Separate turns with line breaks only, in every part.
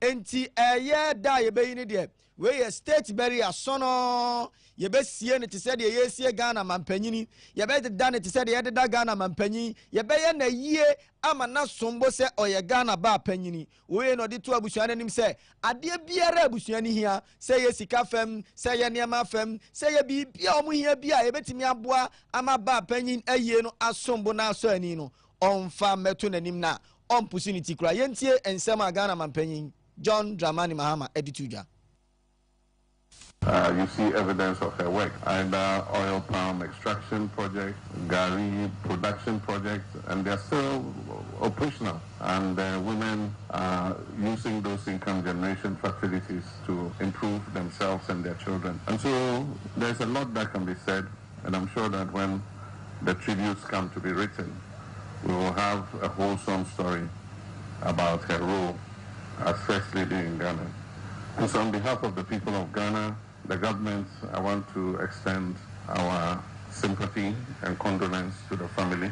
enti eye da ye be ni de we ye state barrier sono ye be sie ne te said ye sie Ghana mampanyini ye be da ne te said ye da Ghana mampanyi ye be ye na yie ama na sombo se oye Ghana ba panyini we no de to abusua nanim se ade biara abusua ni hia se ye sika fam se ye niema fam se ye bibia omu hia bia ye betimi aboa ama ba panyin ayie no asombo na aso ani no onfa meto nanim na opportunity kura yentie ensema Ghana mampanyin John Dramani Mahama edituja.
You see evidence of her work, either oil palm extraction project, Gari production project, and they're still operational. And women are using those income generation facilities to improve themselves and their children. And so there's a lot that can be said, and I'm sure that when the tributes come to be written, we will have a wholesome story about her role as First Lady in Ghana. And so on behalf of the people of Ghana, the government, I want to extend our sympathy and condolence to the family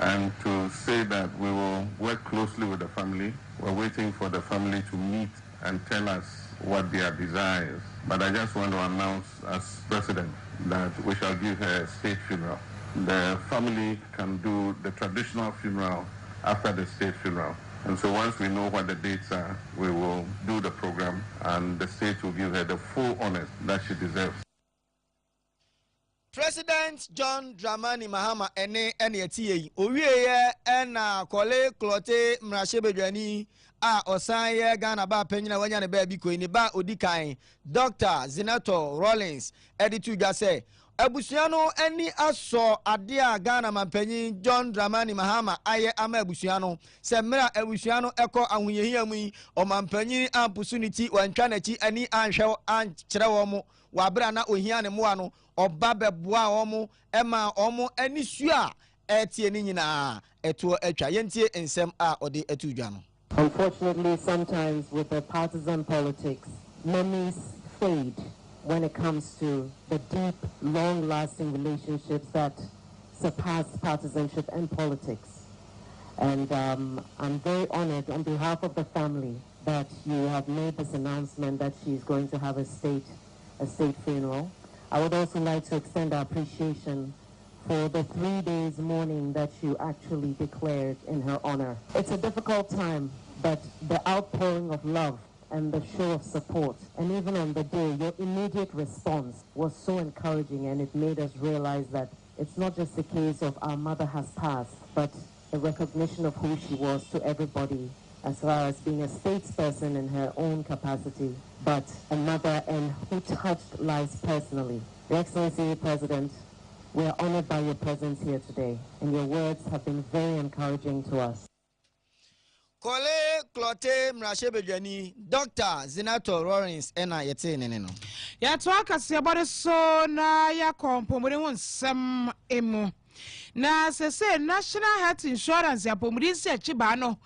and to say that we will work closely with the family. We're waiting for the family to meet and tell us what their desires. But I just want to announce as president that we shall give her a state funeral. The family can do the traditional funeral after the state funeral. And so once we know what the dates are, we will do the program and the state will give her the full honors that she deserves.
President John Dramani Mahama ene etie owieye ena kole klote mrashebedwani a osaye Ghana ba panyina wanya ne ba bi ko ni ba odikan Dr. Zinato Rollins editu ga say abusuano eni aso ade a Ghana mampanyin John Dramani Mahama aye ama abusuano se mra abusuano eko ahonyehia mu o mampanyin opportunity wantwa nachi ani anhwe ankyere wo mo wabra na ohia ne moa no oba beboa wo mo ema omo ani su a etie ni nyina eto atwa yentie ensem a ode atudwa no.
Unfortunately, sometimes with the partisan politics, memories fade when it comes to the deep, long-lasting relationships that surpass partisanship and politics. And I'm very honored on behalf of the family that you have made this announcement that she's going to have a state funeral. I would also like to extend our appreciation for the 3 days mourning that you actually declared in her honor. It's a difficult time, but the outpouring of love and the show of support, and even on the day, your immediate response was so encouraging, and it made us realize that it's not just a case of our mother has passed, but a recognition of who she was to everybody, as far as being a statesperson in her own capacity, but a mother and who touched lives personally. Your Excellency, President, we are honored by your presence here today, and your words have been very encouraging to us.
Kole klote mrashebedwani Dr. Zinato Rollins ena yete neneno.
Ya twaka siabode so na ya kompomure wonsem emu. Na sese National Health Insurance ya pomuri se chiba no.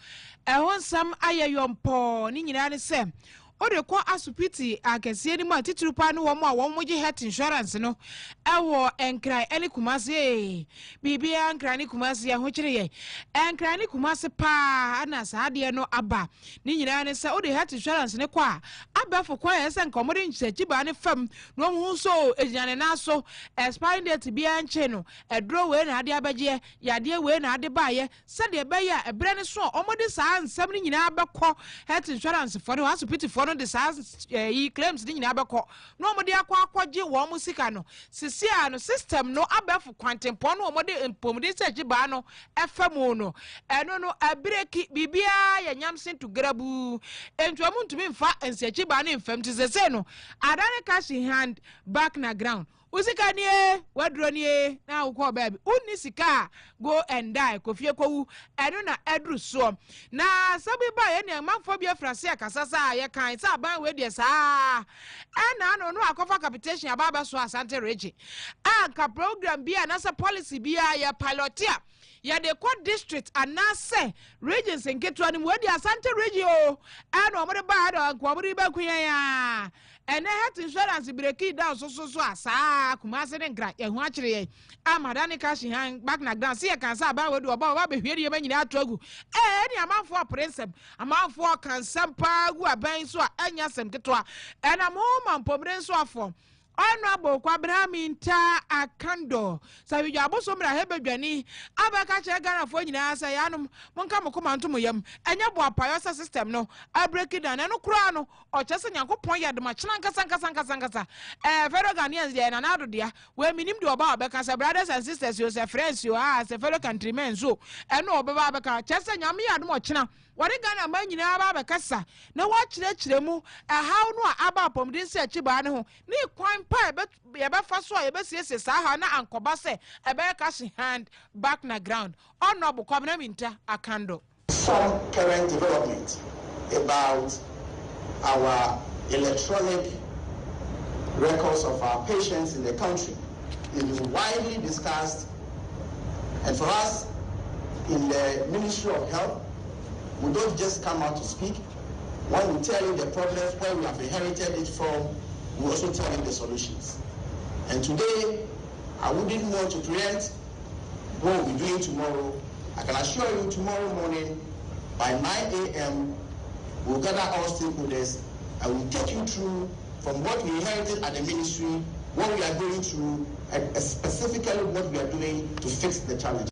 Ehonsam ayeyompo ni nyina ne se ode kwa asupiti akese ni ma titurupa no wo ma wo moje health insurance no ewo enkrai eni kumase bibia enkrai ni kumase ho kire ye enkrai ni kumase pa na saade no aba ni nyina ne se ode health insurance ne kwa abafo kwa yese nkomode nchechi ba ne fam no hu so ejiane na so expiring date bia nche no edro we na ade abaje yade we na ade baaye sade be ya ebre ne so omode saa nsam ni nyina abekọ health insurance for the asupiti for the SARS he claims the Nabako. No more dear quaji, warm Sikka no. Sisia no system no abef quantum pono mode in Pomodisa Gibano, Efamono. And no, a break Bibia and Yamson to Grabu. And to a moon to be fat and Sechibani in Fem to the Seno. Adana cash in hand, back na ground. Usika nie, wadronie, now call baby. Unisika, go and die, Kofiako, Aduna Edru so. Na sabi ba any man phobia Francia Casasa, ya kind, Saban with yes, and I don't know a cover capitation about so Santa Reggie. And ka program be another policy be a pilotia. Ya de court district and now say regions and get to any word ya Santa Regio and over the bad or Quabri Bakuya. and health insurance break down so asa kumase ne nkra ehu akire ye amadani cash hand back na ground see can say about we do about we be hwe ye nyina atogu ni amanfo principle amanfo kan sampa gu aban so anya sem ketwa na mo mampomre so afo Honorable Kwabraham ta akando sabi jabo so mra hebedwani abaka che Ghana fo nyina asa yanum monka mokoma ntomo yam enya bo apayosa system no break down no kura no o chese nyankopon yadema chena nkasa fellow Ghanaians dey na nado dia we minim de oba obeka say brothers and sisters you say friends you as fellow countrymen so eno obeba abeka chese nyame yadema chena wari Ghana man nyina aba bekasa na wa chire mu how no aba pom din se chiba ne ho ni kwan pa ebe fa so ebe siese sa ha na ankoba se ebe cash hand back na ground Honorable Kwabena akando
some current development about our electronic records of our patients in the country is widely discussed, and for us in the Ministry of Health, we don't just come out to speak. When we tell you the problems, where we have inherited it from, we also tell you the solutions. And today, I wouldn't want to preempt what we'll be doing tomorrow. I can assure you tomorrow morning by 9 a.m., we'll gather all stakeholders and we'll take you through from what we inherited at the ministry, what we are going through, and specifically what we are doing to fix the challenge.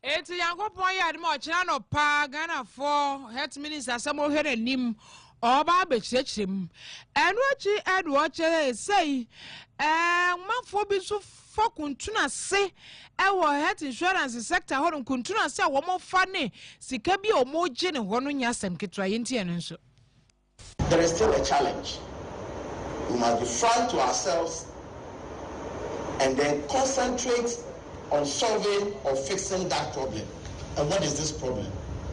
Eti yankopon ya adimo china no pa Ghana for health minister samo here nim oba bechichim enu achi edu chere say manfo bi so fokuntuna se ewo health insurance sector ho kuntuna se wo mo fa ne sika bi o mo je ne ho no nyasem ketwa yenti enu nso.
There is still a challenge. We must be frank to ourselves and then concentrate on solving or fixing that problem. And what is this problem?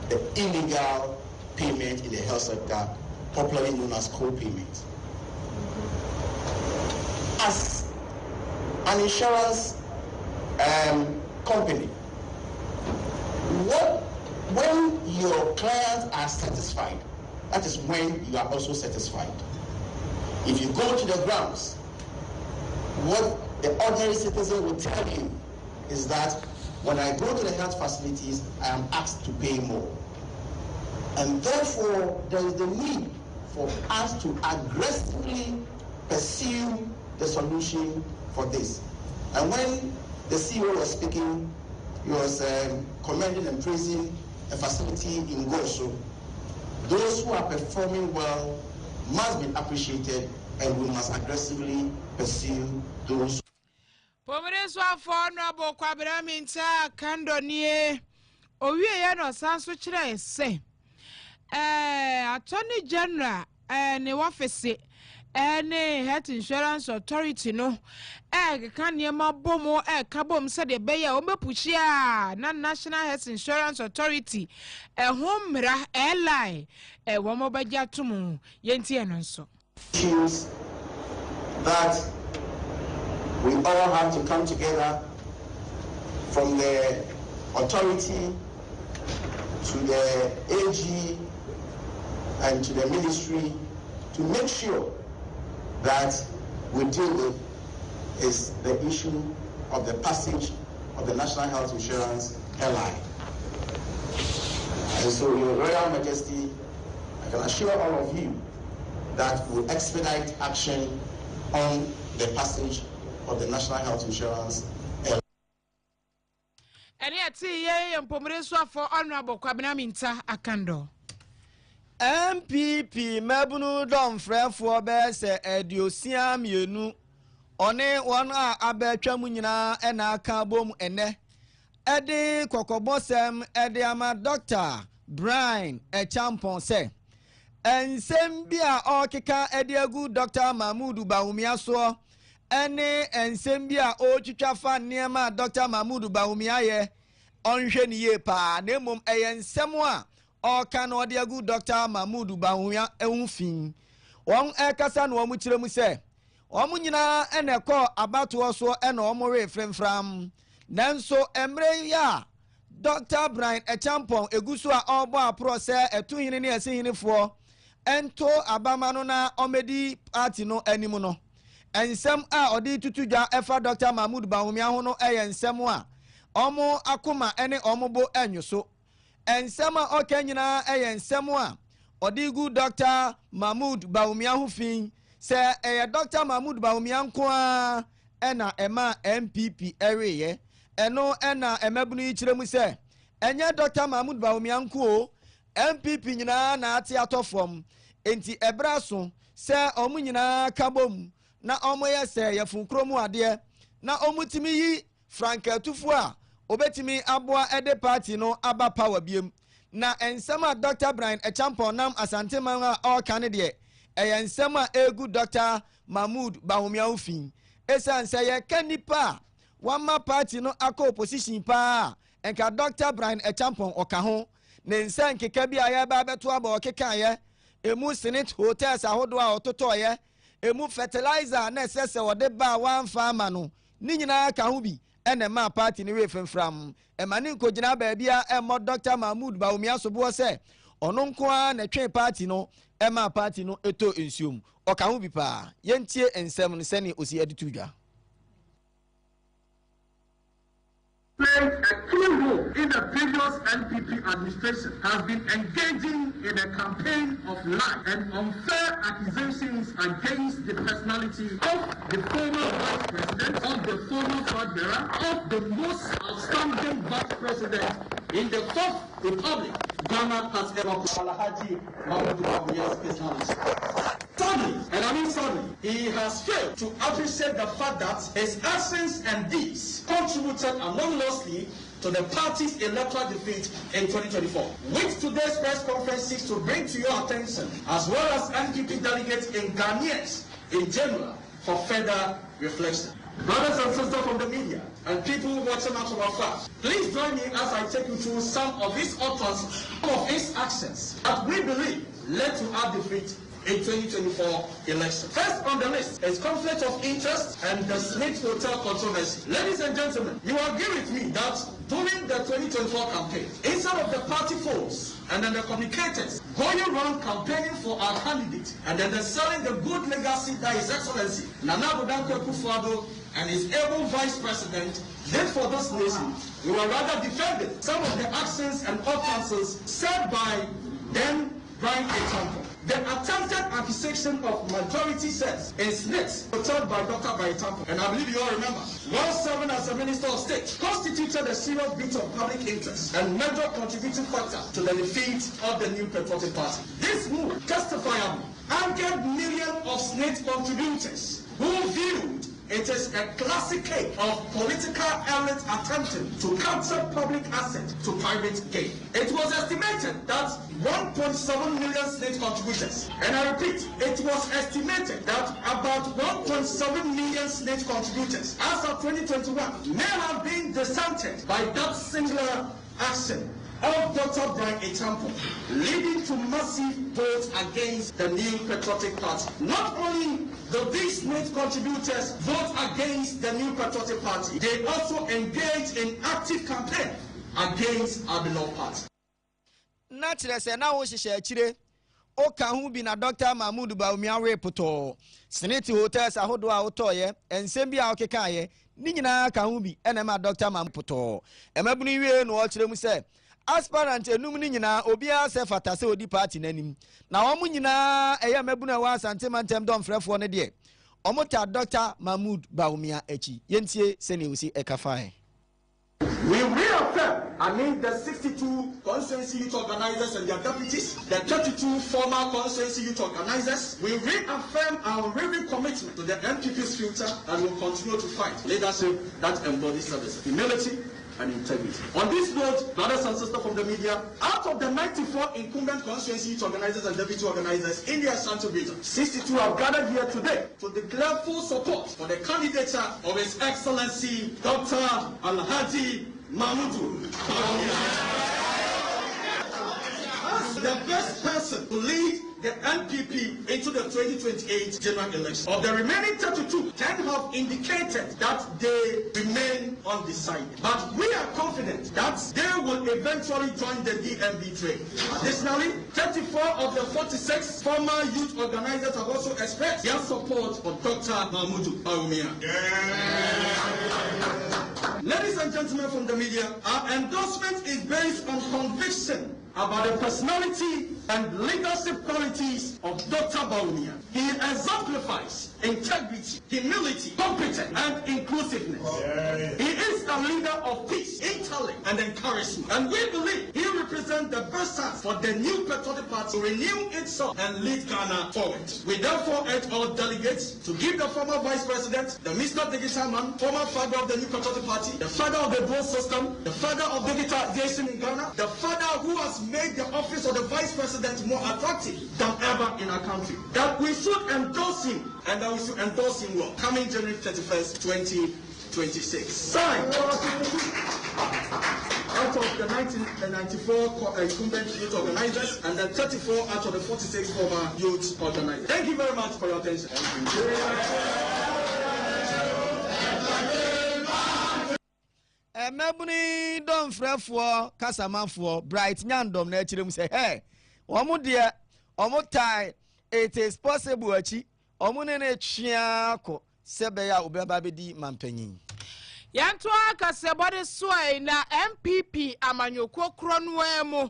The illegal payment in the health sector, popularly known as co-payment. As an insurance company, when your clients are satisfied, that is when you are also satisfied. If you go to the grounds, what the ordinary citizen will tell you is that when I go to the health facilities, I am asked to pay more. And therefore, there is the need for us to aggressively pursue the solution for this. And when the CEO was speaking, he was commending and praising a facility in Goso. Those who are performing well must be appreciated, and we must aggressively pursue those.
Pomere so afọ Honorable Kwabena kando nie owie ye no sanso kire se Attorney General ne wafese ne Health Insurance Authority no kan niema bomo ka bom se de be ya o mepuchi a na National Health Insurance Authority homra airline wo mo bagya tomu yenti eno nso
issues that we all have to come together, from the authority to the AG and to the ministry, to make sure that we deal with is the issue of the passage of the National Health Insurance LI. And so, Your Royal Majesty, I can assure all of you that we'll expedite action on the passage of the National Health Insurance.
And yet, Mpomre so for Honorable Kwabena akando.
MPP Mabunu Dom Frefo Bese Ediosia Mienu One one abetwa mu nyina na aka bom ene ede kokobosem ede ama Dr. Brian Echampon se ensem bia okeka ede agu Dr. Mahmoud Bawumia so ene ensem bia o twitwa fa niema Dr. Mahmoud Bawumia ye onhwe ni ye pa na mom ensem a oka na ode agu Dr. Mahmoud Bawumia ehufin won ekasa na omu kire mu se omu nyina eneko abato so ena omu re fremfram nanso emre ya Dr. Brian Echampon egusu a obo apro se etuhini ne asihini fo ento abama no na omedi party no animu no ensem a odi tutudwa efa Dr. Mahmoud Bawumia ho no ensem a omo akoma ene omobo enyoso ensem a okanyina ensem a odi gu Dr. Mahmoud Bawumia ho fin se Dr. Mahmoud Bawumia nko a ena ema MPP ereye eno ena emebunu ichiremu se enye Dr. Mahmoud Bawumia nko MPP nyina na ati atofom enti ebraso se omu nyina kabom na omo yese yafunkromu ade na omutimi yi Frank Tufu a obetimi aboa ede party no aba power biem na ensema Dr. Brian Echampon nam asante man a okane de ensema egu Dr. Mahmoud Bawumia ofin esa nse ye kanipa wama party no akọ opposition pa enka Dr. Brian Echampon okaho ne nsa nkeka bi aya ba beto aba okeka ye emu Senate hotels ahodo a ototo ye emu fertilizer na sese wode ba wan farmer no ni nyina ka ho bi ene ma party ni we femfram emani nkogina ba bia emo Dr. Mahmoud Bawumia sobo se ono nko a na twen party no ema party no eto ensuom oka ho bi pa yentie ensem no sene osi aditudwa
played a key role in the previous NPP administration, has been engaging in a campaign of lies and unfair accusations against the personality of the former vice president, of the former flag bearer, of the most outstanding vice president in the Fourth Republic, Ghana has ever Alhaji Mahmoud Bawumia's personality. Sadly, and I mean sadly, he has failed to appreciate the fact that his actions and deeds contributed anonymously to the party's electoral defeat in 2024. Which today's press conference seeks to bring to your attention, as well as NPP delegates and Ghanaians in general, for further reflection. Brothers and sisters from the media and people watching us from afar, please join me as I take you through some of his utterances, some of his actions that we believe led to our defeat in 2024 election. First on the list is conflict of interest and the Smith Hotel controversy. Ladies and gentlemen, you agree with me that during the 2024 campaign, instead of the party folks and then the communicators going around campaigning for our candidate and then they're selling the good legacy that His Excellency Nana Bodanko Akufo-Addo and his able vice president did for this nation, we were rather defending some of the actions and utterances said by then Brian Echampon. The attempted accusation of majority seats in Smith returned by Dr. Brian Echampon, and I believe you all remember, while serving as a Minister of State, constituted a serious breach of public interest and major contributing factor to the defeat of the new Patriotic Party. This move justifiably angered millions of Smith contributors who viewed it is a classic case of political elite attempting to capture public assets to private gain. It was estimated that 1.7 million state contributors, and I repeat, it was estimated that about 1.7 million state contributors as of 2021 may have been dissented by that singular action of Dr. Brian Echampon, leading to massive votes against the new Patriotic Party. Not only the big Smith contributors vote against the new Patriotic Party, they also engage in active campaign against our beloved party.
Naturally, say now we share chire. Oka hu bi na Dr. Mahmoud Bawumia repoto. Senate hotels ahodo a otoye, ensem bi a okekaye, ni nyina ka hu bi enema Dr. Mahmoud poto. Emabunu wie no o chire mu say aspirant enum ni nyina obia se fata se odi party nanim na omu nyina eya mabuna wa asante mantem don frefo ne de omota Dr. Mahmoud Bawumia echi yentie se ne usi ekafai.
We reaffirm, the 62 constituency youth organizers and their deputies, the 32 former constituency youth organizers, we reaffirm our unwavering commitment to the NPP's future and will continue to fight leadership that embodies service, humility, and integrity. On this note, brothers and sisters from the media, out of the 94 incumbent constituency youth organizers and deputy organizers in the Ashanti region, 62 have gathered here today to declare full support for the candidature of His Excellency Dr. Alhaji Mahmoud Bawumia. The best person to lead the NPP into the 2028 general election. Of the remaining 32, 10 have indicated that they remain undecided. But we are confident that they will eventually join the DMB train. Additionally, 34 of the 46 former youth organizers have also expressed their support for Dr. Mahmoud Bawumia. Ladies and gentlemen from the media, our endorsement is based on conviction about the personality and leadership qualities of Dr. Bawumia. He exemplifies integrity, humility, competence, and inclusiveness. He is a leader of peace, intellect, and encouragement. And we believe he represents the best chance for the new patriotic party to renew itself and lead Ghana forward. We therefore urge all delegates to give the former vice president, the Mr. Digital Man, former father of the new patriotic party, the father of the dual system, the father of digitalization in Ghana, the father who has made the office of the vice president more attractive than ever in our country, that we should endorse him and that we should endorse him well. Coming January 31st, 2026. Signed. Out of the 1994 incumbent youth organizers and the 34 out of the 46 former youth organizers. Thank you very much for your attention.
Mebuni don frefo kasamafo bright nyandom na chirem say hey omo de omo tai it is possible achi omo ne na twia ko sebe ya obeba bedi mampanyin
yanto akase body soy na MPP amanyoko kronwemu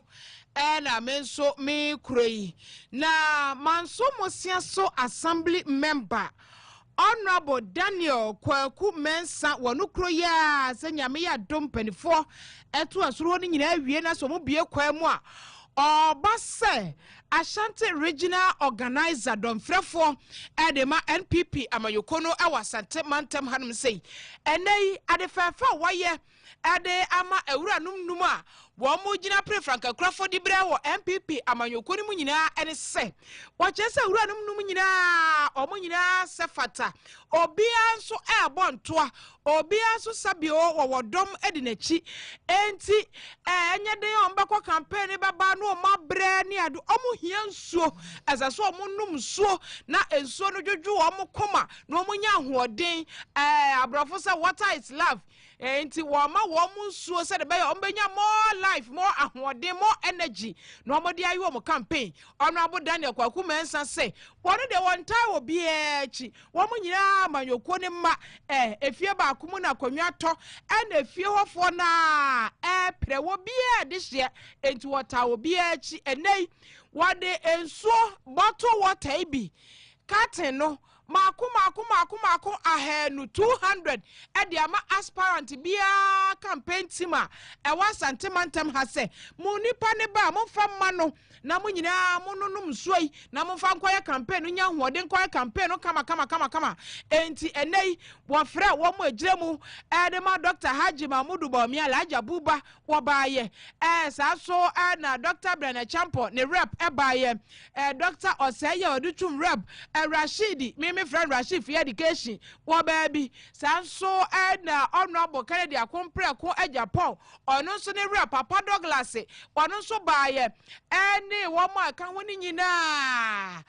na menso me kroi na manso mosia so assembly member Honorable Daniel Kwaku Mensa wanukro ya se nyame ya dompanifo eto asuro ni nyina awie na so mo bie kwamu a obase Ashanti Regional Organizer domfrefo edema NPP amayokono awasante mantem hanum sei enei adefafa waye ade ama ewura numnum a wo mo gina pre franka krafo di bre wo MPP amanyokoni mu nyina ene se wo chese ewura numnum nyina o mo nyina se fata obia nso ebo ntoa obia nso sabio wo wodom edi nachi enti enye den o mbakọ campaign baba no ma bre ni adu o mo hia nsuo azaso o mo num nsuo na ensuo no dwodwo o mo koma na o mo nya ahoɔden abrafo se water is love enti wama womu nsuo se de be ombenya more life more ahoɔden more energy no omodi ayi wo mo campaign Honorable Daniel Kwaku Mensa se wonu de won tai obi echi wo mo nyina amanyoko ne ma efie ba akumu na konwa to na efie hofo na pre wo bi de hye enti wota obi echi enei wade ensuo bottle water ibi curtain no Maku ahenu 200 ediama aspirant bia campaign tima ewa santimantem hase mu nipa ne ba mo fa mano na mo nyina mo nunum suoi na mo fa nkoye campaign nya hoɔden nkoye campaign kama enti enei wo frɛ wo mo agiremu edema Dr. Haji Mahmudu Bawumia Alhaji Buba wo baaye sa so na Dr. Brenda Champo ne rep baaye Dr. Oseye Odutum rep Rashidi me friend Rashid for education wo baby sanso na Honorable Kennedy Akompre ko Japan ono so ne rep Papa Douglas ono so baaye ene wo mo aka ho ni nyina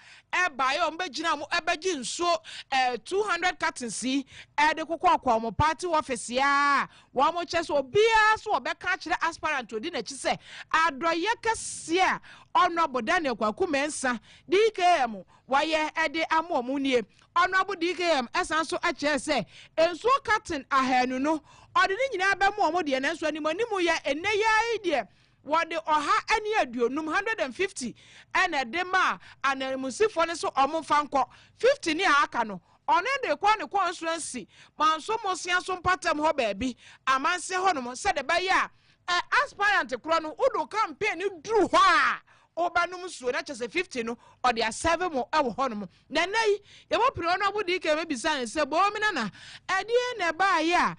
baaye o mbegina mo ebeji nso 200 cartons de kokɔ mo party office ya wo mo chese obia so obeka kire aspirant odi na chi se adoye kase a Honorable Daniel Kwaku Mensa DKM waye ede amomunie Honorable DKM esanso achese enso captain ahanu no ode ni nyina ba mo mo de na enso animanimu ya eneya ide wode oha ane aduonum 150 ene de ma anelmusifo ne so omfa nkɔ 50 ni aka no one de kwa ne constituency manso mosia so mpatam ho baabi amanse ho no se de ba ya aspirant kro no udo campaign duru ho a obanum suo na chese 50 no or their 7 mo ewo honom na nei ye bo pire no bo di ke me bisa se bo mi na ade na ba ya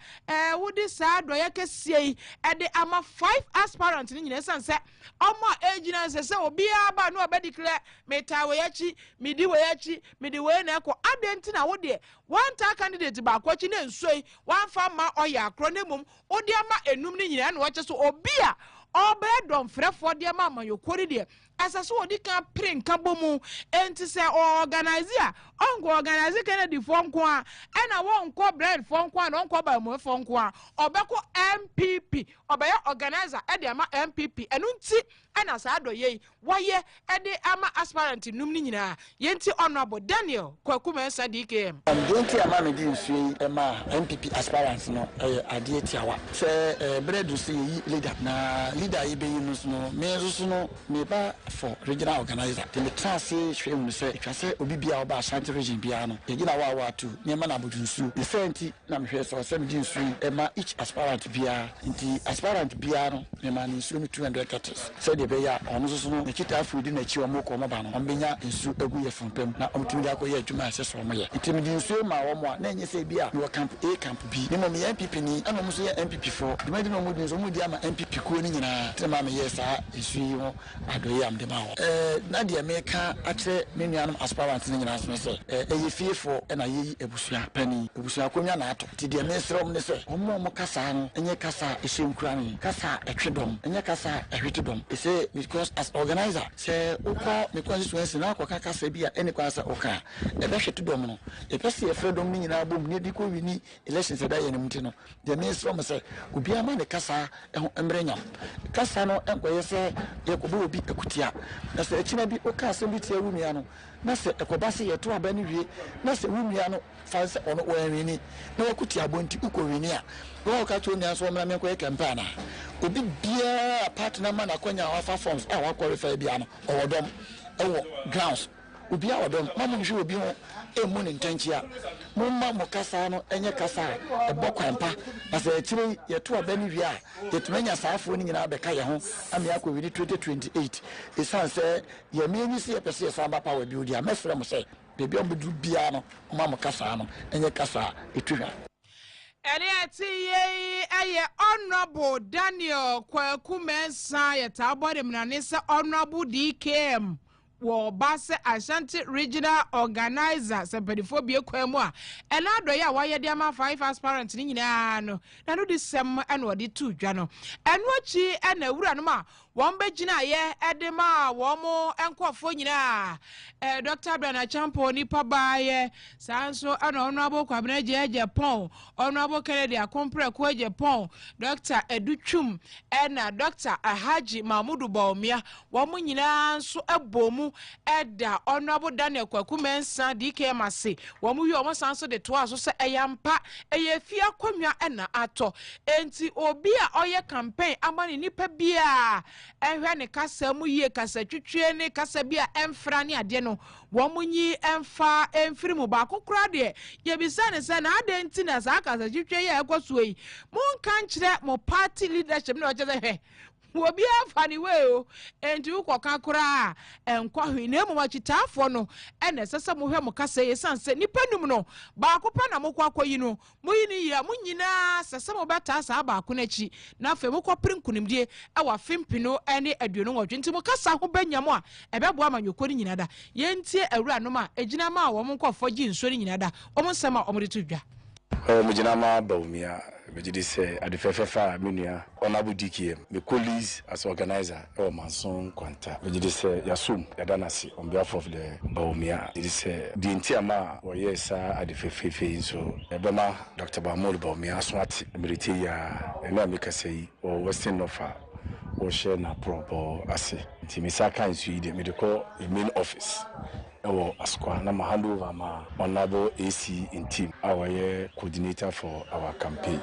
wodi sa do ye kese ade ama 5 aspirant ni nyina san se omo ejina se obi aba no obedi kle meta we yachi midi we yachi midi we na ko ade nti na wodi one ta candidate ba kwachi na nsoi one farmer oya akro ne mum odi ama enum ni nyina na wo che so obi a obedom frefo de ma amayokori de asaso odi kan prin kan bomu enti se organizer ongo organizer Kennedy fonko a na wonko bread fonko a no onko ba mo fonko a obeko MPP obeye organizer e de ama MPP enu nti na sa adoye waye e de ama aspirant num ni nyina yenti honorable Daniel Kwakumensa DKM
yenti ama me di nsu ema MPP aspirants no ade tiawa se bread se yi leader na leader yi be yi no me nso no me ba for regional organizer the class hwe mu se twase obi bia oba Ashanti region bia no ye gina wa tu nyema na bodunsu the senti na me hwe so se me di nsu ema each aspirant bia nti aspirant bia no me ma nsu no 200 catches se de be ya ono so no me kita afudi na chi o mo ko mo ba no ombenya nsu egu ye fompem na omtumi da ko ye adwuma se so mo ye nti me di nsu ma wo mo a na enye se bia no camp A camp B ni mo me MPP ni ana mo so ye MPP for de me di no mo di nsu mo di ama MPP ko ni nyina te ma me ye sa nsu yi ho adoye am de ma ho na de me ka akye me nuanum aspirant ni nyina so se fiefo na yeyi ebusua pani ebusua konwa na ato ti de me srom ne se omo kasa no enye kasa ehyenkura ni kasa etwedom enye kasa ehwetedom ese because as organizer se ukọ me constituency na akọ kasa bia ene kwasa oka ebe hwetedom no epese efredom ni nyina bom ne di ko wini election se da ye nemti no de me srom se obi ama ne kasa emrenyam kasa no enkoye se yekobo obi ekutia na se echina bi oka se bi tie wumia no na se ekobase yeto abani wie na se wumia no fanse ono wani na wakuti abonti uko wini a wo ka to nya so mra me ko campaign obi bia partner man akonya wafa forms a wa qualify bia no owodom ewo grounds obi a wodom mamu nhwe obi ho emu ne ntanchia mumma mo kasa no enye kasa ebokwanpa na se ekire yeto abani wie a yetumenya saafo ni nyina beka ye ho ame akọ wini 2028 esanse ye menyi se yepese yesamba power build ya mesre mo se bebi obedu bia no mumma mo kasa no enye kasa etwa
Eliati ye aye honorable Daniel Kwakumensa yeta abode mnanisa honorable DKM wo base Ashanti regional organizer sepedifo bie kwamu a ena adoye a waye de ama 5 aspirant ni nyina no na no disem ena odi tu dwa no eno achi ena wura no ma won begina ye edema wo mo enkofo nyina Dr. Brana Champo ni pabaye sanso ana honorable Kwabena Japan honorable Kennedy Akompre ko Japan Dr. Edutwum ena Dr. Ahaji Mahmudu Baumia wo mo nyina nso ebomu eda honorable Daniel Kwakumensa DKM ase wo mo wi o mo sanso de to aso se eyampa eyefia kwamwa ena ato enti obi a oye campaign amani nipa bia ehwe ne kasa mu yie kasa twetwe ne kasa bia emfra ne ade no wo munyi emfa emfiri mu ba kokora de ye bisa ne se na ade nti na sa kasa twetwe ye ekoso yi mun kan kire mo party leadership ne o je hwe wo bia fani we o enti ukoka kora enkwa hwe na mu machitafo no ene sese mo hwe mo kasa ye sanse nipa num no ba ko pa na mo kwa koyi no mo yi ni ya mo nyina sese mo beta sa ba ko na chi na fe mo ko prinkunimdie e wa fimpino ene aduonu wo twenti mo kasa ho banyamo a ebebo amanyoko ni nyina da ye ntie awura no ma egina ma wo mo nkofo gi nso ni nyina da o mo nsema o mo de to dwa
mo gina ma Baumia Bejidi say adifefefa menua honorable DKM me colleagues as organizer Manson Kwanta Bejidi say yasum yadanasi on behalf of the Baumia it is the entiama or yes adifefefe so ebema Dr. Bamol Baumia swati military ya ena make say or western offer or share na probo ase timisaka nsu ide medical main office ewo askwa na handover ma honorable AC in team our coordinator for our campaign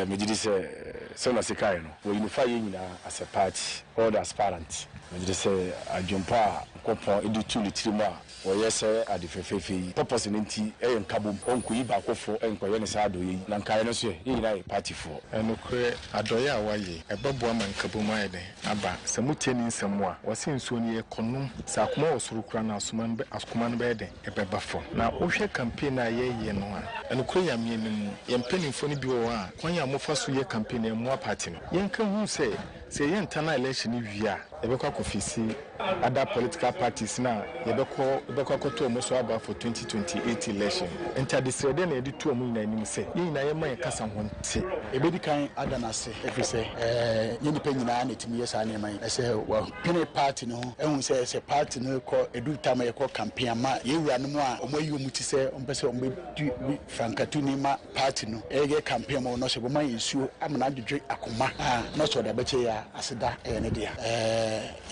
me did say so na Sikka no we unify nyina as a party all the aspirants me did say adwumpa kopon edu tu litirimu a we yes adifefefe purpose nti nkabom onkuyi ba kofo enkoye ne sa adoyi na nkaye no so yi na party for
enukwe adoye awaye ebabo ama nkabom ayede aba samutie ni nsemu a wose nsuo ni ekonum sa akoma osuru kura na asuman be akoma be de ebeba fo na wohwe campaign a ye no a enukwe yamye nim yempanimfo ni bi wo a kwanya mofa so ye campaign emu party no yenka hu se yentana election wi a yɛbɛkɔ akɔfisi other political parties na yɛbɛkɔ akɔto ɔmo so aba for 2028 election nti adesrɛde na yɛde to ɔmo nyinaa anim sɛ yɛn nyinaa yɛma yɛ kasa ho nte
ebedi kan adanase ɛfiri sɛ yɛn nipa nyinaa na ɛtumi yɛ saa nneɛma yi ɛsɛ wɔpene party no ho ɛhu sɛ party no kɔ edu tam yɛkɔ campaign ama yɛwura no mu a ɔmo ayi ɔmo ti sɛ ɔmo pɛ sɛ ɔmo bɛdi frankatu ni ma party no ɛyɛ campaign ma ɔno hyɛ bɔma yɛ nsuo amana adwedwe akoma a nɔsɔ ɔde abɛkyɛ yɛ aseda ɛyɛ ne deɛ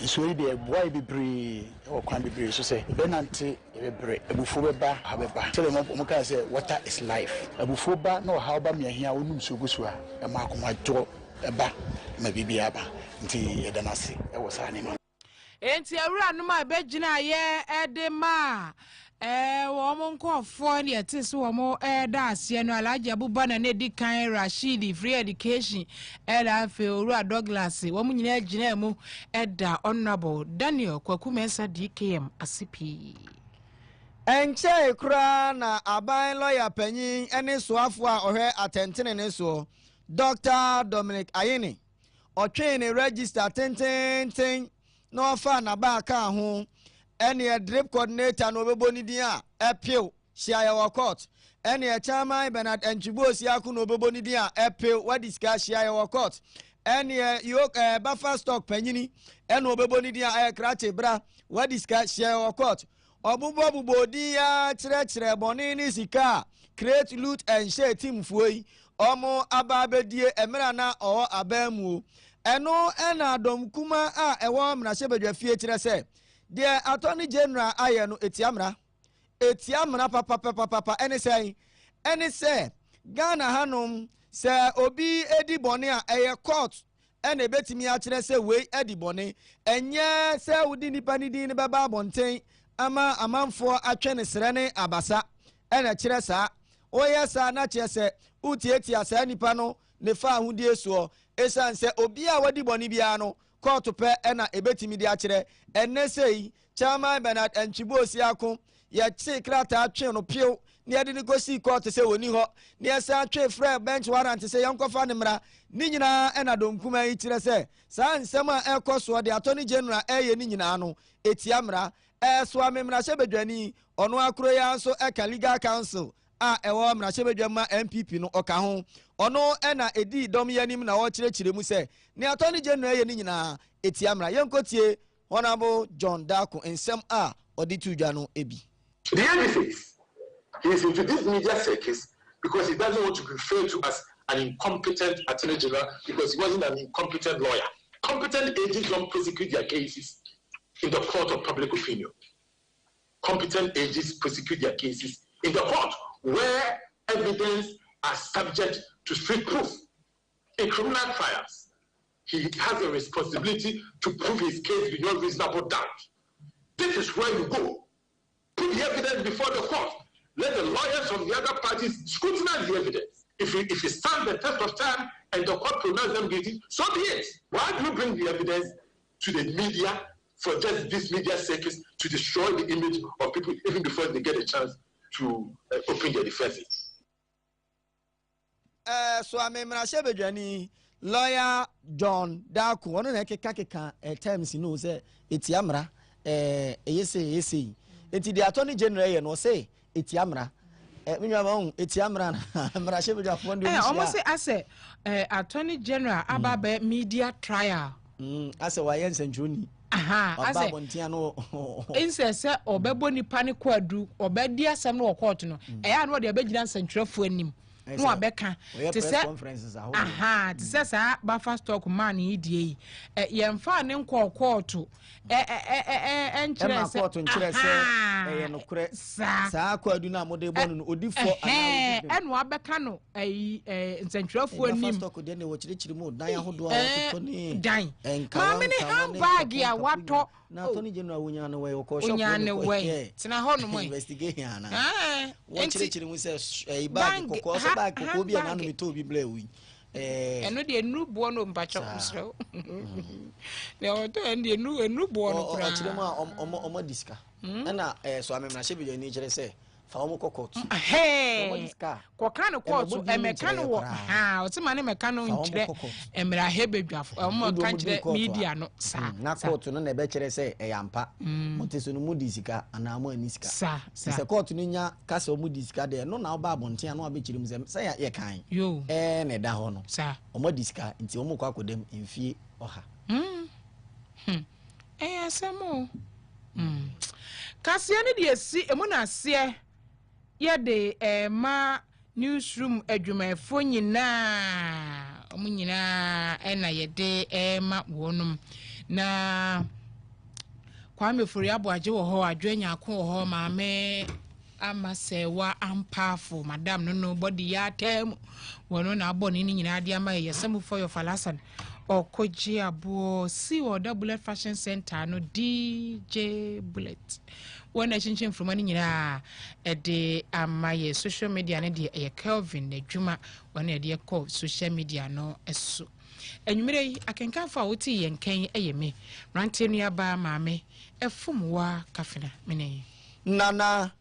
nsuo yi deɛ boa yɛ bebree ɛwɔ kwan bebree so sɛ ɛbɛnante ɛbɛbrɛ abufuo bɛba ha bɛba sɛdeɛ ɔmo kaa sɛ water is life abufuo ba na ɔhaw ba miahia a wonum nsuo gu so a ɛma akoma dɔ ɛba ma biribi aba nti yɛda no ase ɛwɔ saa nneɛma
enti awura no ma bɛgyina yɛ ɛde ma wɔn nkɔfoɔ ne yɛte so wɔn ɛda aseɛ no alagye abuba na ne di kan rashid free education ɛda afei owura douglas wɔn nyinaa gyina mu ɛda honorable daniel kwaku mensa dkm asipi
enche kura na aban lawyer panyin ene soafo a ohwe atentene ne so Dr. Dominic Ayini otwe ne register tenten no fa na ba ka ho ene drip coordinator no bebo ni din a epil shia ya court ene chairman Bernard Enchibosi aku no bebo ni din a epil what discuss shia ya court ene buffer stock panyini ene obebo ni din a krache bra what discuss shia ya court obubo di ya kyerɛkyerɛ bɔne ne sika create loot and share team fuoi omo ababedie emera na o abamu eno ena dom kuma a ewo mrahye badwa fie kyerɛ sɛ de attorney general aye no etiamra papa ene sɛ Ghana hanom sɛ obi edi bɔne a eye court ene betimi a kyerɛ sɛ wei edi bɔne enye sɛ wudi nipa ni din ne baba bonten ama amanfo atwe ne sere ne abasa ena kyerɛ saa oyɛ saa na kyerɛ sɛ utietia saa nipa no ne fa ahudie so esan sɛ obi a wadi bɔne bia no court pɛ ena ebetimi de akyerɛ enne sei chairman Bernard Enchibosi ako ye kye krata atwe no pio ne yɛde ne kosi court sɛ woni hɔ ne yɛsa atwe frɛ bench warrant sɛ yɛnkɔfa ne mmra ne nyinaa ena domkuma yi kyerɛ sɛ saa nsɛm a ɛkɔ so de attorney general ɛyɛ ne nyinaa no etia mmra so amemrahye bedwani ono akro ya nso eka legal council a ewo mrahye bedwama MPP no oka ho ono ena edi dom yanim na wo kyerɛkyerɛ mu sɛ ne attorney general ye ni nyina etiamra yenkotie honorable John Dako ensem a odi tudwa no ebi
the edifice he is into this media circus because he doesn't want to be referred to as an incompetent attorney general because he wasn't an incompetent lawyer. Competent agents don't prosecute their cases in the court of public opinion. Competent agents prosecute their cases in the court where evidence are subject to strict proof. In criminal trials, he has a responsibility to prove his case beyond reasonable doubt. This is where you go. Put the evidence before the court. Let the lawyers from the other parties scrutinize the evidence. If it stands the test of time and the court pronounces them guilty, so be it. Why do you bring the evidence to the media for just this media circus to destroy the image of people even before they get a chance to open their defenses?
So amemrahye bedwani lawyer John Dako ono na keka times no say etiamra yesi eti the attorney general ye no say etiamra minwa ma etiamra mrahye bedwafo ndo
almost say ase attorney general ababe media trial
ase wa yense njoni
ase inse se obebo nipa ne kwadu obedi asem no court no eya no de abegyina nsantwerefo anim no abeka te se te se sa buffer stock man yi die yemfa ne nkɔ court enkyerɛ se
no kure saa kwadu na mode bɔ no odifo
eno abeka no nsantwerefo anim
buffer stock de ne wo kyerɛkyerɛ mu dan ahodo a to ni
dan ma me ne handbag ya wato
na attorney general wonya no we ko shop
tena hɔ no mo
investigation ana wo kyerɛkyerɛ mu sɛ bag kokɔ so bag kokɔ bi na no me to bi bla wi
eno de enu bo no mpacho msrew ne o to enu bo no kra
kyerɛ mu a omo diska na so amemrahye bi ni kyerɛ sɛ fa omo court
kokra no court e mekano wo o ti ma ne mekano nkyere emra hebedwafo omo kan kyere media no sa
na court no na be kyere se e yampa moteso no mudi sika ana mo ani sika se court no nya kasa omudi sika de no na oba abonten na oba kyirim se ya ye kan na da ho no sa omudi sika nti omo kwa kodem mfie oha
asemo Kase ne de si emu na ase ye de ma newsroom adwumayefo nyina omu nyina na ye de ma wonum na Kwame Furiabo aje wo ho adwenya ko wo ho maame amasewa ampafo madam no body ya tem wono na aboni ni nyina de ama ye semu for your falasan okoji abo si wo da bullet fashion center no DJ Bullet wona chinchin from ani nyina de ama ye social media ne de ye Kelvin na dwuma wona de call social media no eso enwumere yi akenkan fa woti yenkan eyeme rante nua ba maame efumwa kafena mene
nana